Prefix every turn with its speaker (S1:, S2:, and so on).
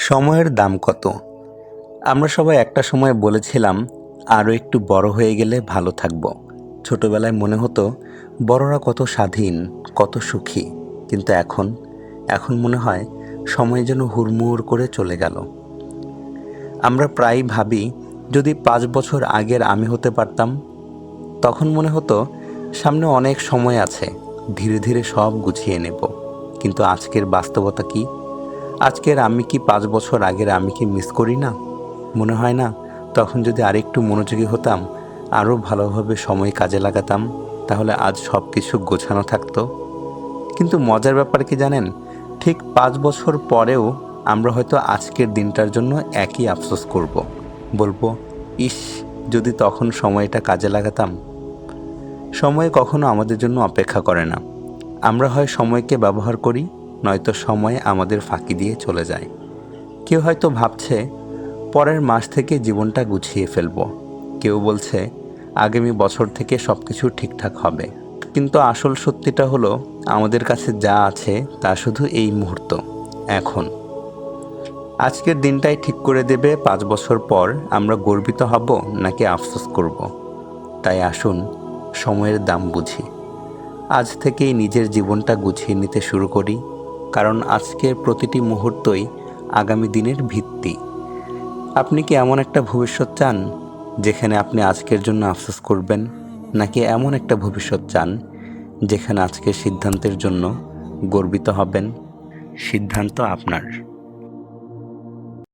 S1: সময়ের দাম কত? আমরা সবাই একটা সময় বলেছিলাম আরও একটু বড় হয়ে গেলে ভালো থাকব। ছোটবেলায় মনে হতো বড়রা কত স্বাধীন, কত সুখী। কিন্তু এখন মনে হয় সময় যেন হুড়মুড় করে চলে গেল। আমরা প্রায়ই ভাবি যদি ৫ বছর আগের আমি হতে পারতাম। তখন মনে হতো সামনে অনেক সময় আছে, ধীরে ধীরে সব গুছিয়ে নেব। কিন্তু আজকের বাস্তবতা কি? আজকের আমি কি ৫ বছর আগের আমি কি মিস করি না? মনে হয় না তখন যদি আরেকটু মনোযোগী হতাম, আরও ভালোভাবে সময় কাজে লাগাতাম, তাহলে আজ সব কিছু গোছানো থাকতো। কিন্তু মজার ব্যাপার কি জানেন? ঠিক ৫ বছর পরেও আমরা হয়তো আজকের দিনটার জন্য একই আফসোস করব। বলবো, ইস, যদি তখন সময়টা কাজে লাগাতাম। সময় কখনো আমাদের জন্য অপেক্ষা করে না। আমরা হয় সময়কে ব্যবহার করি, নয়তো সময় আমাদের ফাঁকি দিয়ে চলে যায়। কেউ হয়তো ভাবছে পরের মাস থেকে জীবনটা গুছিয়ে ফেলব। কেউ বলছে আগামী বছর থেকে সব কিছু ঠিকঠাক হবে। কিন্তু আসল সত্যিটা হলো আমাদের কাছে যা আছে তা শুধু এই মুহূর্ত, এখন। আজকের দিনটাই ঠিক করে দেবে ৫ বছর পর আমরা গর্বিত হব নাকি আফসোস করব। তাই আসুন সময়ের দাম বুঝি। আজ থেকেই নিজের জীবনটা গুছিয়ে নিতে শুরু করি, কারণ আজকের প্রতিটি মুহূর্তই আগামী দিনের ভিত্তি। আপনি কি এমন একটা ভবিষ্যৎ চান যেখানে আপনি আজকের জন্য আফসোস করবেন, নাকি এমন একটা ভবিষ্যৎ চান যেখানে আজকের সিদ্ধান্তের জন্য গর্বিত হবেন? সিদ্ধান্ত আপনার।